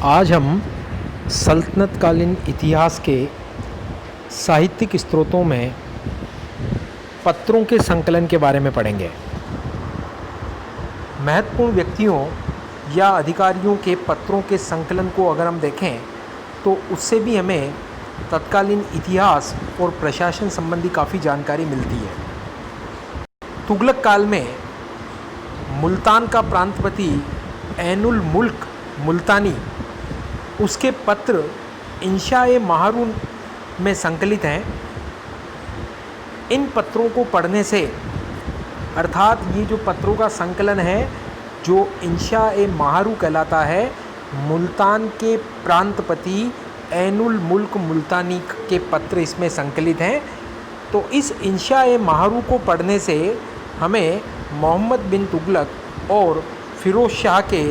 आज हम सल्तनत कालीन इतिहास के साहित्यिक स्रोतों में पत्रों के संकलन के बारे में पढ़ेंगे। महत्वपूर्ण व्यक्तियों या अधिकारियों के पत्रों के संकलन को अगर हम देखें तो उससे भी हमें तत्कालीन इतिहास और प्रशासन संबंधी काफ़ी जानकारी मिलती है। तुगलक काल में मुल्तान का प्रांतपति ऐनुल मुल्क मुल्तानी, उसके पत्र इंशा-ए माहरून में संकलित हैं। इन पत्रों को पढ़ने से, अर्थात ये जो पत्रों का संकलन है जो इंशा-ए माहरू कहलाता है, मुल्तान के प्रांतपति ऐनुल मुल्क मुल्तानी के पत्र इसमें संकलित हैं। तो इस इंशा-ए माहरू को पढ़ने से हमें मोहम्मद बिन तुगलक और फ़िरोज़ शाह के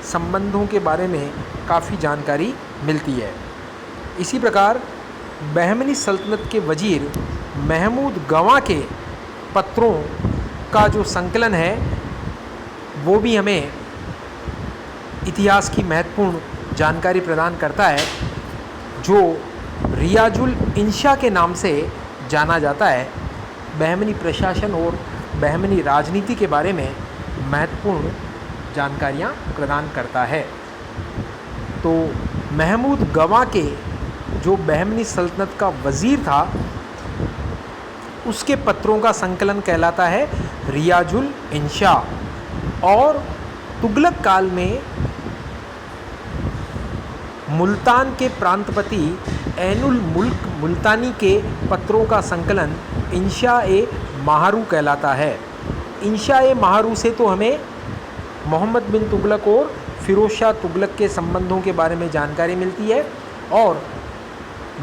संबंधों के बारे में काफ़ी जानकारी मिलती है। इसी प्रकार बहमनी सल्तनत के वजीर महमूद गवां के पत्रों का जो संकलन है वो भी हमें इतिहास की महत्वपूर्ण जानकारी प्रदान करता है, जो रियाजुल इंशा के नाम से जाना जाता है। बहमनी प्रशासन और बहमनी राजनीति के बारे में महत्वपूर्ण जानकारियाँ प्रदान करता है। तो महमूद गवां के जो बहमनी सल्तनत का वज़ीर था, उसके पत्रों का संकलन कहलाता है रियाजुल इंशा। और तुगलक काल में मुल्तान के प्रांतपति ऐनुल मुल्क मुल्तानी के पत्रों का संकलन इंशा-ए माहरू कहलाता है। इंशा-ए माहरू से तो हमें मोहम्मद बिन तुगलक और फ़िरोज़ शाह तुगलक के संबंधों के बारे में जानकारी मिलती है। और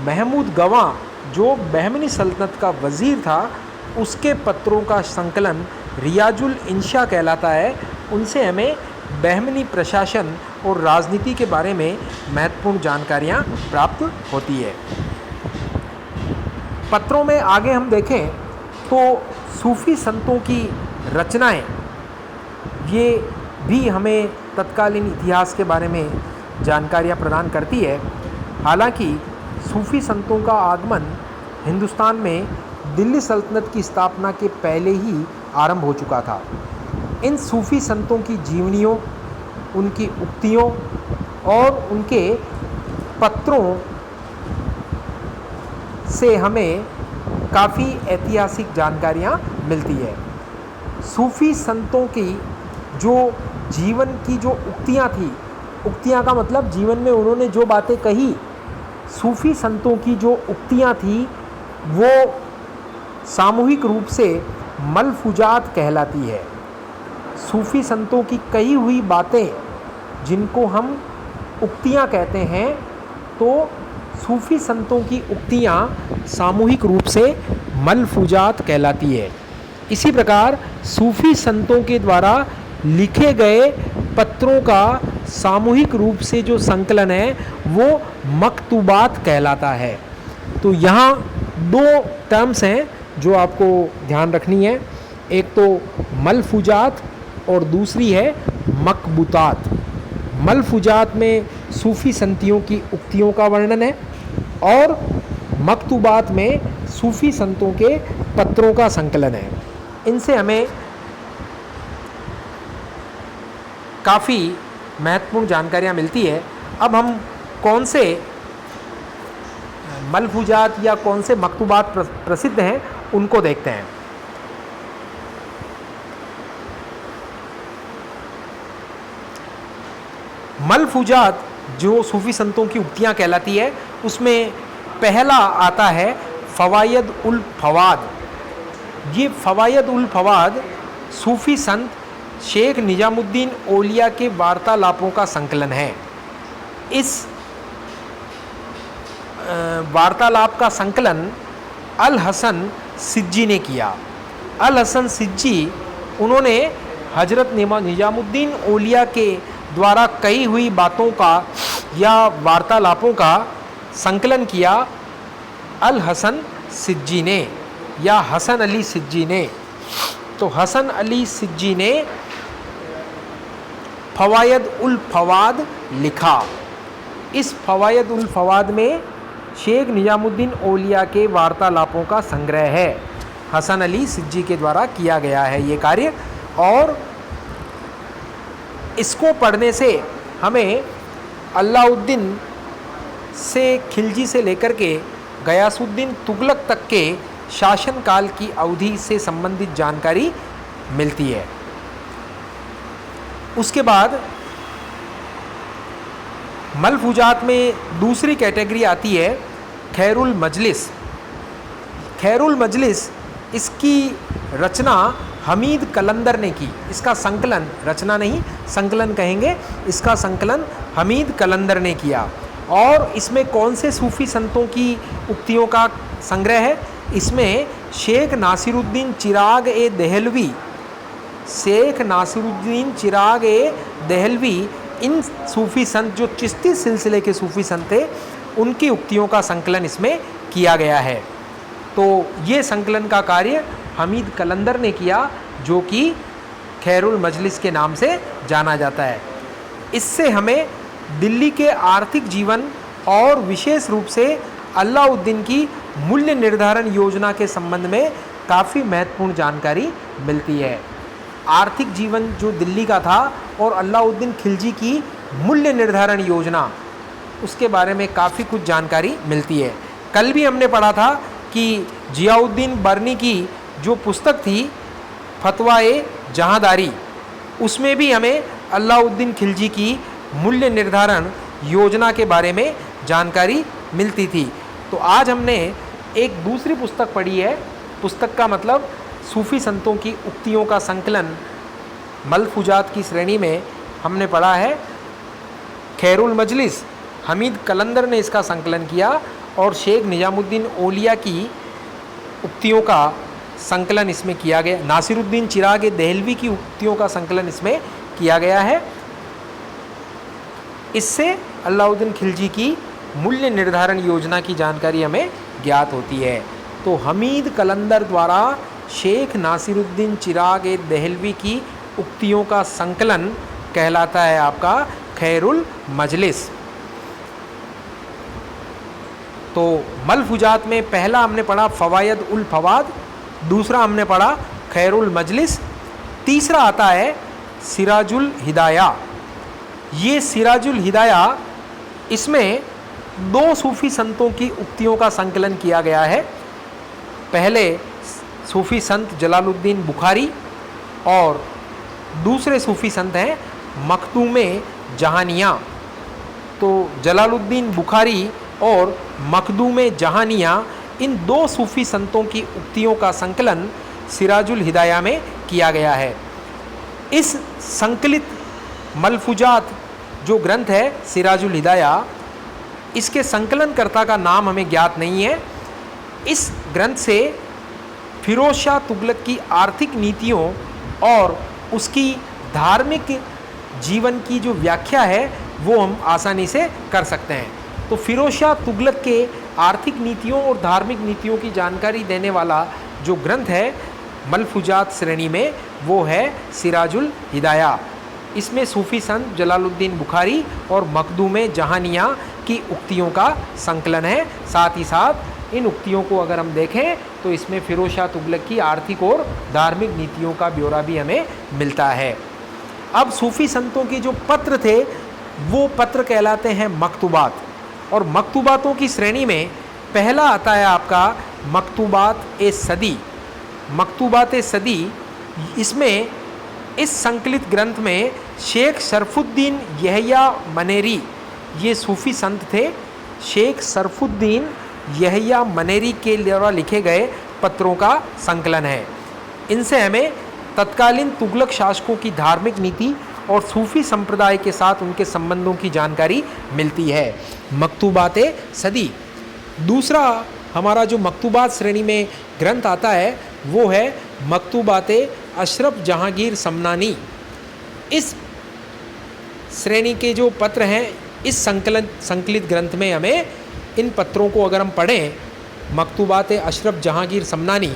महमूद गवां जो बहमनी सल्तनत का वज़ीर था, उसके पत्रों का संकलन रियाजुल इंशा कहलाता है। उनसे हमें बहमनी प्रशासन और राजनीति के बारे में महत्वपूर्ण जानकारियाँ प्राप्त होती है। पत्रों में आगे हम देखें तो सूफ़ी संतों की रचनाएं, ये भी हमें तत्कालीन इतिहास के बारे में जानकारियाँ प्रदान करती है। हालांकि सूफ़ी संतों का आगमन हिंदुस्तान में दिल्ली सल्तनत की स्थापना के पहले ही आरंभ हो चुका था। इन सूफ़ी संतों की जीवनियों, उनकी उक्तियों और उनके पत्रों से हमें काफ़ी ऐतिहासिक जानकारियाँ मिलती है। सूफ़ी संतों की जो जीवन की जो उक्तियाँ थी, उक्तियाँ का मतलब जीवन में उन्होंने जो बातें कही, सूफ़ी संतों की जो उक्तियाँ थी वो सामूहिक रूप से मलफूजात कहलाती है। सूफ़ी संतों की कही हुई बातें जिनको हम उक्तियाँ कहते हैं, तो सूफ़ी संतों की उक्तियाँ सामूहिक रूप से मलफूजात कहलाती है। इसी प्रकार सूफ़ी संतों के द्वारा लिखे गए पत्रों का सामूहिक रूप से जो संकलन है वो मकतूबात कहलाता है। तो यहाँ दो टर्म्स हैं जो आपको ध्यान रखनी है, एक तो मलफूजात और दूसरी है मकबूतात। मलफूजात में सूफ़ी संतियों की उक्तियों का वर्णन है और मकतूबात में सूफ़ी संतों के पत्रों का संकलन है। इनसे हमें काफ़ी महत्वपूर्ण जानकारियाँ मिलती है। अब हम कौन से मलफूजात या कौन से मकतूबात प्रसिद्ध हैं उनको देखते हैं। मलफूजात जो सूफ़ी संतों की उक्तियाँ कहलाती है, उसमें पहला आता है फ़वायद उल फ़वाद। ये फ़वायद उल फ़वाद सूफ़ी संत शेख निजामुद्दीन औलिया के वार्तालापों का संकलन है। इस वार्तालाप का संकलन अल हसन सिज्जी ने किया। अल हसन सिज्जी, उन्होंने हजरत निजामुद्दीन औलिया के द्वारा कही हुई बातों का या वार्तालापों का संकलन किया अल हसन सिज्जी ने या हसन अली सिज्जी ने। तो हसन अली सिज्जी ने फ़वायद उल फ़वाद लिखा। इस फवायद उल फवाद में शेख निजामुद्दीन औलिया के वार्तालापों का संग्रह है। हसन अली सिज्जी के द्वारा किया गया है ये कार्य, और इसको पढ़ने से हमें अलाउद्दीन से खिलजी से लेकर के गयासुद्दीन तुगलक तक के शासनकाल की अवधि से संबंधित जानकारी मिलती है। उसके बाद मलफूजात में दूसरी कैटेगरी आती है खैरुल मजलिस। खैरुल मजलिस, इसकी रचना हमीद कलंदर ने की। इसका संकलन, रचना नहीं संकलन कहेंगे, इसका संकलन हमीद कलंदर ने किया। और इसमें कौन से सूफ़ी संतों की उक्तियों का संग्रह है? इसमें शेख नासिरुद्दीन चिराग ए दहलवी, शेख नासिरुद्दीन चिराग ए दहलवी, इन सूफ़ी संत जो चिश्ती सिलसिले के सूफ़ी संत थे, उनकी उक्तियों का संकलन इसमें किया गया है। तो ये संकलन का कार्य हमीद कलंदर ने किया, जो कि खैरुल मजलिस के नाम से जाना जाता है। इससे हमें दिल्ली के आर्थिक जीवन और विशेष रूप से अलाउद्दीन की मूल्य निर्धारण योजना के संबंध में काफ़ी महत्वपूर्ण जानकारी मिलती है। आर्थिक जीवन जो दिल्ली का था और अलाउद्दीन खिलजी की मूल्य निर्धारण योजना, उसके बारे में काफ़ी कुछ जानकारी मिलती है। कल भी हमने पढ़ा था कि जियाउद्दीन बर्नी की जो पुस्तक थी फतवा-ए जहांदारी, उसमें भी हमें अलाउद्दीन खिलजी की मूल्य निर्धारण योजना के बारे में जानकारी मिलती थी। तो आज हमने एक दूसरी पुस्तक पढ़ी है। पुस्तक का मतलब सूफ़ी संतों की उक्तियों का संकलन, मलफूजात की श्रेणी में हमने पढ़ा है खैरुल मजलिस। हमीद कलंदर ने इसका संकलन किया और शेख निजामुद्दीन औलिया की उक्तियों का संकलन इसमें किया गया। नासिरुद्दीन चिराग दहलवी की उक्तियों का संकलन इसमें किया गया है। इससे अलाउद्दीन खिलजी की मूल्य निर्धारण योजना की जानकारी हमें ज्ञात होती है। तो हमीद कलंदर द्वारा शेख नासिरुद्दीन चिराग दहलवी की उक्तियों का संकलन कहलाता है आपका खैरुल मजलिस। तो मलफूजात में पहला हमने पढ़ा फवायद उल फवाद, दूसरा हमने पढ़ा खैरुल मजलिस, तीसरा आता है सिराजुल हिदाया। ये सिराजुल हिदाया, इसमें दो सूफ़ी संतों की उक्तियों का संकलन किया गया है। पहले सूफ़ी संत जलालुद्दीन बुखारी और दूसरे सूफ़ी संत हैं मखदूम-ए जहानिया। तो जलालुद्दीन बुखारी और मखदूम-ए जहानिया, इन दो सूफ़ी संतों की उक्तियों का संकलन सिराजुल हिदाया में किया गया है। इस संकलित मलफूजात जो ग्रंथ है सिराजुल हिदाया, इसके संकलनकर्ता का नाम हमें ज्ञात नहीं है। इस ग्रंथ से फिरोज शाह तुगलक की आर्थिक नीतियों और उसकी धार्मिक जीवन की जो व्याख्या है वो हम आसानी से कर सकते हैं। तो फिरोज शाह तुगलक के आर्थिक नीतियों और धार्मिक नीतियों की जानकारी देने वाला जो ग्रंथ है मलफूजात श्रेणी में, वो है सिराजुल हिदाया। इसमें सूफ़ी संत जलालुद्दीन बुखारी और मखदूम-ए जहानिया की उक्तियों का संकलन है। साथ ही साथ इन उक्तियों को अगर हम देखें तो इसमें फिरोज शाह तुगलक की आर्थिक और धार्मिक नीतियों का ब्यौरा भी हमें मिलता है। अब सूफ़ी संतों के जो पत्र थे वो पत्र कहलाते हैं मकतूबात, और मकतूबातों की श्रेणी में पहला आता है आपका मकतूबात-ए-सदी। मकतूबात-ए-सदी, इसमें इस संकलित ग्रंथ में शेख शरफुद्दीन यहया मनेरी, ये सूफ़ी संत थे, शेख शरफुद्दीन यहया मनेरी के द्वारा लिखे गए पत्रों का संकलन है। इनसे हमें तत्कालीन तुगलक शासकों की धार्मिक नीति और सूफ़ी संप्रदाय के साथ उनके संबंधों की जानकारी मिलती है। मकतूबात-ए-सदी। दूसरा हमारा जो मकतूबात श्रेणी में ग्रंथ आता है वो है मकतूबात-ए-अशरफ जहांगीर समनानी। इस श्रेणी के जो पत्र हैं इस संकलित ग्रंथ में हमें इन पत्रों को अगर हम पढ़ें, मकतूबात-ए-अशरफ जहांगीर समनानी,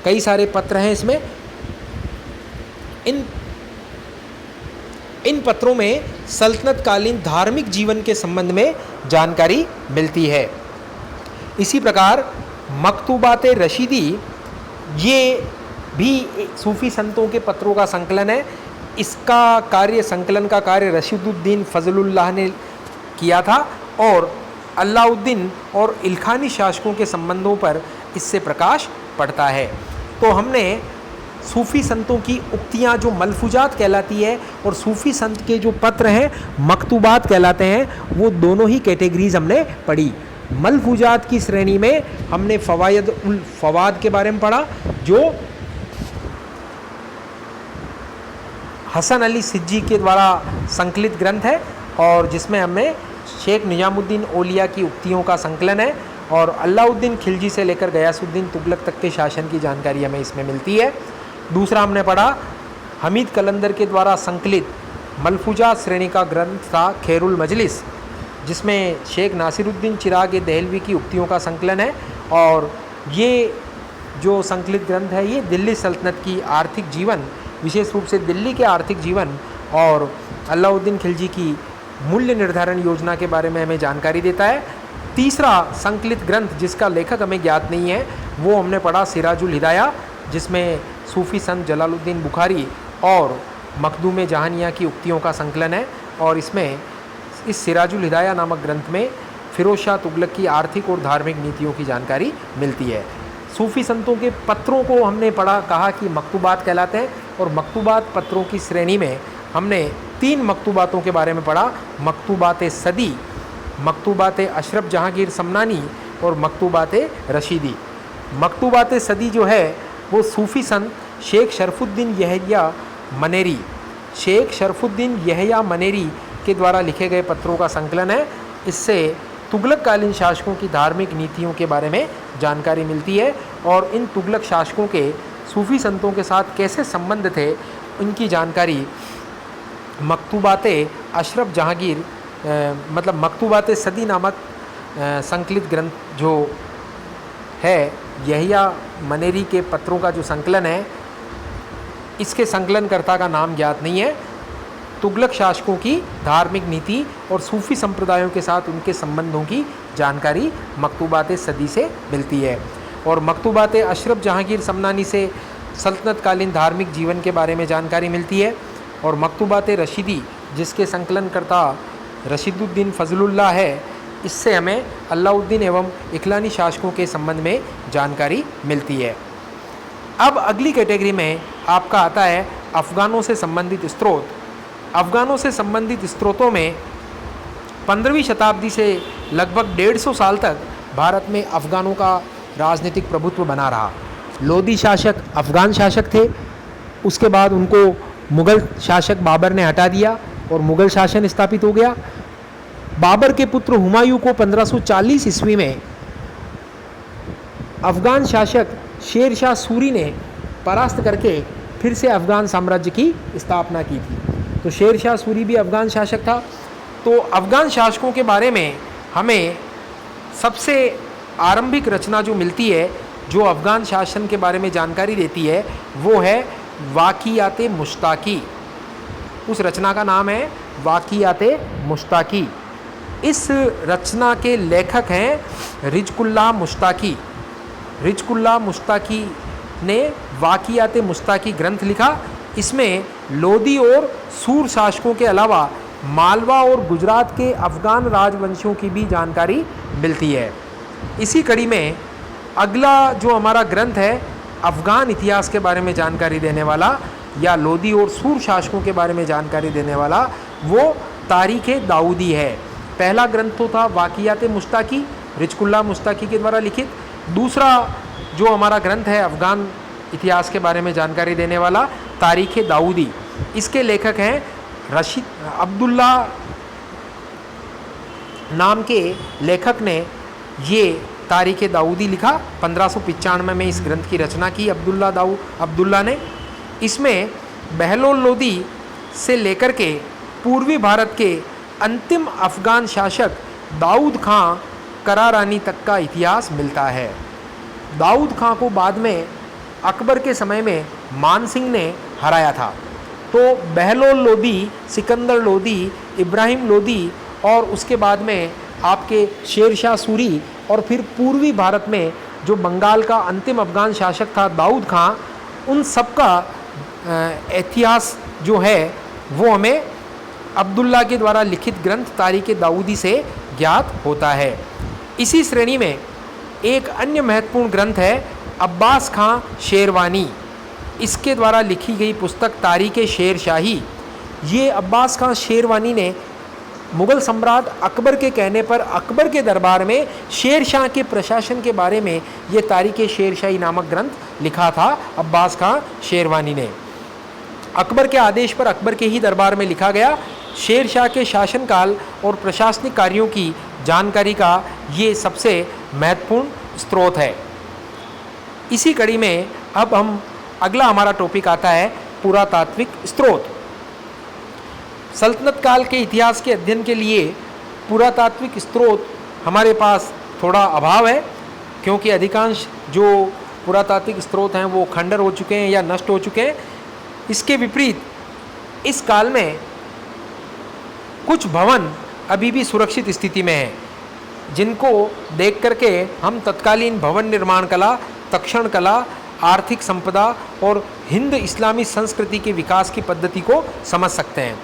कई सारे पत्र हैं इसमें। इन इन पत्रों में सल्तनत कालीन धार्मिक जीवन के संबंध में जानकारी मिलती है। इसी प्रकार मकतूबात रशीदी ये भी सूफ़ी संतों के पत्रों का संकलन है। इसका कार्य, संकलन का कार्य रशीदुद्दीन फजलुल्लाह ने किया था और अलाउद्दीन और इल्खानी शासकों के संबंधों पर इससे प्रकाश पड़ता है। तो हमने सूफ़ी संतों की उक्तियाँ जो मलफूजात कहलाती है और सूफ़ी संत के जो पत्र हैं मकतूबात कहलाते हैं, वो दोनों ही कैटेगरीज हमने पढ़ी। मलफूजात की श्रेणी में हमने फ़वायद उल फ़वाद के बारे में पढ़ा, जो हसन अली सिज्जी के द्वारा संकलित ग्रंथ है और जिसमें हमें शेख निजामुद्दीन औलिया की उक्तियों का संकलन है और अलाउद्दीन खिलजी से लेकर गयासुद्दीन तुगलक तक के शासन की जानकारी हमें इसमें मिलती है। दूसरा हमने पढ़ा हमीद कलंदर के द्वारा संकलित मलफूजात श्रेणी का ग्रंथ था खैरुल मजलिस, जिसमें शेख नासिरुद्दीन चिराग दहलवी की उक्तियों का संकलन है और ये जो संकलित ग्रंथ है ये दिल्ली सल्तनत की आर्थिक जीवन, विशेष रूप से दिल्ली के आर्थिक जीवन और अलाउद्दीन खिलजी की मूल्य निर्धारण योजना के बारे में हमें जानकारी देता है। तीसरा संकलित ग्रंथ जिसका लेखक हमें ज्ञात नहीं है वो हमने पढ़ा सिराजुल हिदाया, जिसमें सूफ़ी संत जलालुद्दीन बुखारी और मखदूम जहानिया की उक्तियों का संकलन है और इसमें इस सिराजुल हिदाया नामक ग्रंथ में फ़िरोज़ शाह तुगलक की आर्थिक और धार्मिक नीतियों की जानकारी मिलती है। सूफ़ी संतों के पत्रों को हमने पढ़ा, कहा कि मकतूबात कहलाते हैं और मकतूबात पत्रों की श्रेणी में हमने 3 मकतूबातों के बारे में पढ़ा, मकतूबात सदी, मकतूबात अशरफ जहांगीर समनानी और मकतूबात रशीदी। मकतूबात सदी जो है वो सूफ़ी संत शेख शरफुद्दीन यहया मनेरी, शेख शरफुद्दीन यहया मनेरी के द्वारा लिखे गए पत्रों का संकलन है। इससे तुगलक कालीन शासकों की धार्मिक नीतियों के बारे में जानकारी मिलती है और इन तुगलक शासकों के सूफ़ी संतों के साथ कैसे संबंध थे उनकी जानकारी मकतूबात अशरफ जहांगीर मतलब मकतूबात सदी नामक संकलित ग्रंथ जो है यहया मनेरी के पत्रों का जो संकलन है, इसके संकलनकर्ता का नाम ज्ञात नहीं है। तुगलक शासकों की धार्मिक नीति और सूफ़ी संप्रदायों के साथ उनके संबंधों की जानकारी मकतूबात सदी से मिलती है और मकतूबात अशरफ जहांगीर समनानी से सल्तनत कालीन धार्मिक जीवन के बारे में जानकारी मिलती है और मकतूबात रशीदी जिसके संकलनकर्ता रशीदुद्दीन फजलुल्लाह है, इससे हमें अलाउद्दीन एवं इखलानी शासकों के संबंध में जानकारी मिलती है। अब अगली कैटेगरी में आपका आता है अफ़गानों से संबंधित स्रोत। अफ़गानों से संबंधित स्रोतों में 15वीं शताब्दी से लगभग 150 साल तक भारत में अफ़गानों का राजनीतिक प्रभुत्व बना रहा। लोदी शासक अफ़गान शासक थे, उसके बाद उनको मुग़ल शासक बाबर ने हटा दिया और मुग़ल शासन स्थापित हो गया। बाबर के पुत्र हुमायूं को 1540 ईस्वी में अफ़गान शासक शेर शाह सूरी ने परास्त करके फिर से अफ़गान साम्राज्य की स्थापना की थी। तो शेर शाह सूरी भी अफ़गान शासक था। तो अफ़गान शासकों के बारे में हमें सबसे आरंभिक रचना जो मिलती है जो अफ़गान शासन के बारे में जानकारी देती है वो है वाक़ियात मुश्ताकी। उस रचना का नाम है वाक़ियात मुश्ताकी। इस रचना के लेखक हैं रिज़कुल्लाह मुश्ताकी। रिज़कुल्लाह मुश्ताकी ने वाक़ियात मुश्ताकी ग्रंथ लिखा। इसमें लोदी और सूर शासकों के अलावा मालवा और गुजरात के अफ़गान राजवंशियों की भी जानकारी मिलती है। इसी कड़ी में अगला जो हमारा ग्रंथ है अफ़गान इतिहास के बारे में जानकारी देने वाला या लोदी और सूर शासकों के बारे में जानकारी देने वाला वो तारीख़ दाऊदी है। पहला ग्रंथ तो था वाक़ियात मुश्ताकी रिज़कुल्लाह मुश्ताकी के द्वारा लिखित। दूसरा जो हमारा ग्रंथ है अफ़गान इतिहास के बारे में जानकारी देने वाला तारीख़ दाऊदी, इसके लेखक हैं रशीद अब्दुल्ला नाम के लेखक ने ये तारीख़ दाऊदी लिखा। 1595 में इस ग्रंथ की रचना की अब्दुल्ला ने। इसमें बहलोल लोदी से लेकर के पूर्वी भारत के अंतिम अफ़गान शासक दाऊद खां करारानी तक का इतिहास मिलता है। दाऊद खां को बाद में अकबर के समय में मान सिंह ने हराया था। तो बहलोल लोदी, सिकंदर लोदी, इब्राहिम लोदी और उसके बाद में आपके शेर शाह सूरी और फिर पूर्वी भारत में जो बंगाल का अंतिम अफगान शासक था दाऊद खां, उन सब का इतिहास जो है वो हमें अब्दुल्ला के द्वारा लिखित ग्रंथ तारीख़ दाऊदी से ज्ञात होता है। इसी श्रेणी में एक अन्य महत्वपूर्ण ग्रंथ है अब्बास खां शेरवानी। इसके द्वारा लिखी गई पुस्तक तारीख़ शेर शाही। ये अब्बास खां शेरवानी ने मुग़ल सम्राट अकबर के कहने पर अकबर के दरबार में शेर शाह के प्रशासन के बारे में ये तारीख़ शेर शाही नामक ग्रंथ लिखा था अब्बास खां शेरवानी ने। अकबर के आदेश पर अकबर के ही दरबार में लिखा गया शेर शाह के शासनकाल और प्रशासनिक कार्यों की जानकारी का ये सबसे महत्वपूर्ण स्रोत है। इसी कड़ी में अब हम अगला हमारा टॉपिक आता है पुरातात्विक स्रोत। सल्तनत काल के इतिहास के अध्ययन के लिए पुरातात्विक स्रोत हमारे पास थोड़ा अभाव है, क्योंकि अधिकांश जो पुरातात्विक स्रोत हैं वो खंडर हो चुके हैं या नष्ट हो चुके हैं। इसके विपरीत इस काल में कुछ भवन अभी भी सुरक्षित स्थिति में हैं, जिनको देख करके हम तत्कालीन भवन निर्माण कला, तक्षण कला, आर्थिक संपदा और हिंद इस्लामी संस्कृति के विकास की पद्धति को समझ सकते हैं।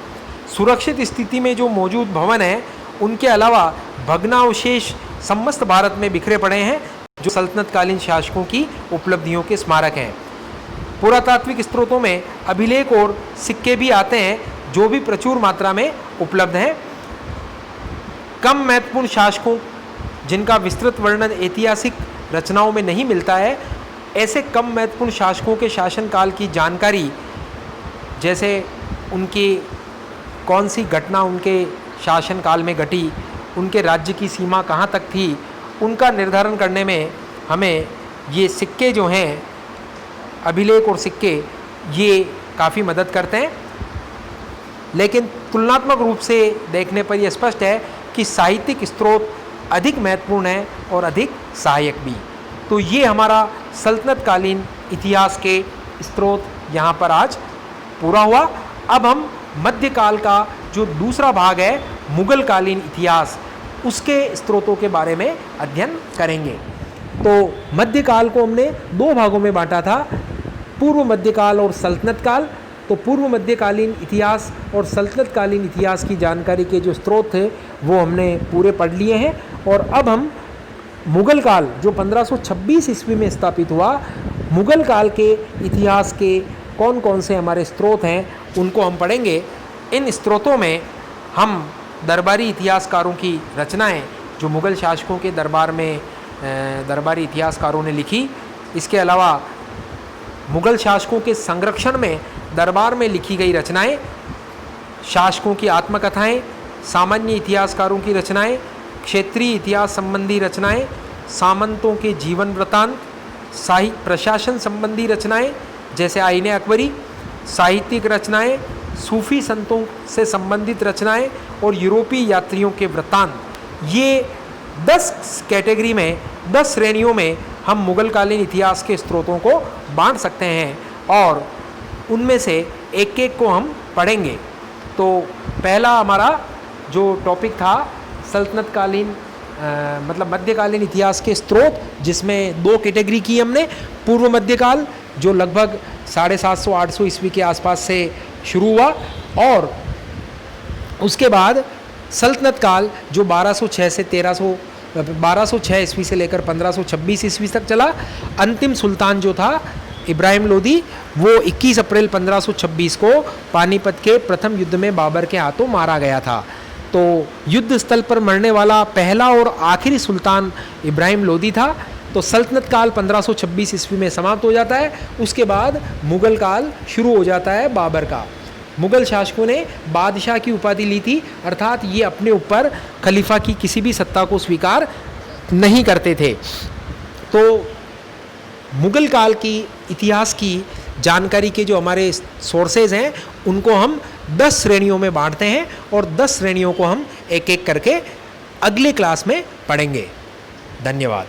सुरक्षित स्थिति में जो मौजूद भवन हैं उनके अलावा भग्नावशेष समस्त भारत में बिखरे पड़े हैं, जो सल्तनतकालीन शासकों की उपलब्धियों के स्मारक हैं। पुरातात्विक स्रोतों में अभिलेख और सिक्के भी आते हैं, जो भी प्रचुर मात्रा में उपलब्ध हैं। कम महत्वपूर्ण शासकों जिनका विस्तृत वर्णन ऐतिहासिक रचनाओं में नहीं मिलता है, ऐसे कम महत्वपूर्ण शासकों के शासनकाल की जानकारी, जैसे उनकी कौन सी घटना उनके शासनकाल में घटी, उनके राज्य की सीमा कहाँ तक थी, उनका निर्धारण करने में हमें ये सिक्के जो हैं, अभिलेख और सिक्के, ये काफ़ी मदद करते हैं। लेकिन तुलनात्मक रूप से देखने पर यह स्पष्ट है कि साहित्यिक स्रोत अधिक महत्वपूर्ण है और अधिक सहायक भी। तो ये हमारा सल्तनतकालीन इतिहास के स्रोत यहाँ पर आज पूरा हुआ। अब हम मध्यकाल का जो दूसरा भाग है मुग़ल कालीन इतिहास, उसके स्रोतों के बारे में अध्ययन करेंगे। तो मध्यकाल को हमने दो भागों में बांटा था, पूर्व मध्यकाल और सल्तनत काल। तो पूर्व मध्यकालीन इतिहास और सल्तनतकालीन इतिहास की जानकारी के जो स्रोत थे वो हमने पूरे पढ़ लिए हैं। और अब हम मुग़ल काल जो 1526 ईस्वी में स्थापित हुआ, मुग़ल काल के इतिहास के कौन कौन से हमारे स्रोत हैं उनको हम पढ़ेंगे। इन स्रोतों में हम दरबारी इतिहासकारों की रचनाएं जो मुग़ल शासकों के दरबार में दरबारी इतिहासकारों ने लिखी, इसके अलावा मुग़ल शासकों के संरक्षण में दरबार में लिखी गई रचनाएं, शासकों की आत्मकथाएं, सामान्य इतिहासकारों की रचनाएं, क्षेत्रीय इतिहास संबंधी रचनाएं, सामंतों के जीवन वृत्तांत, साहित्य प्रशासन संबंधी रचनाएं जैसे आईने अकबरी, साहित्यिक रचनाएं, सूफी संतों से संबंधित रचनाएं और यूरोपीय यात्रियों के वृत्तांत। ये 10 कैटेगरी में, 10 श्रेणियों में हम मुग़ल कालीन इतिहास के स्रोतों को बांट सकते हैं और उनमें से एक एक को हम पढ़ेंगे। तो पहला हमारा जो टॉपिक था सल्तनतकालीन मतलब मध्यकालीन इतिहास के स्रोत, जिसमें 2 कैटेगरी की हमने। पूर्व मध्यकाल जो लगभग 750-800 ईस्वी के आसपास से शुरू हुआ, और उसके बाद सल्तनत काल जो 1206 ईस्वी से लेकर 1526 ईस्वी तक चला। अंतिम सुल्तान जो था इब्राहिम लोदी, वो 21 अप्रैल 1526 को पानीपत के प्रथम युद्ध में बाबर के हाथों मारा गया था। तो युद्ध स्थल पर मरने वाला पहला और आखिरी सुल्तान इब्राहिम लोदी था। तो सल्तनत काल 1526 ईस्वी में समाप्त हो जाता है। उसके बाद मुग़ल काल शुरू हो जाता है बाबर का। मुग़ल शासकों ने बादशाह की उपाधि ली थी, अर्थात ये अपने ऊपर खलीफा की किसी भी सत्ता को स्वीकार नहीं करते थे। तो मुग़ल काल की इतिहास की जानकारी के जो हमारे सोर्सेज हैं उनको हम 10 श्रेणियों में बांटते हैं और 10 श्रेणियों को हम एक एक करके अगले क्लास में पढ़ेंगे। धन्यवाद।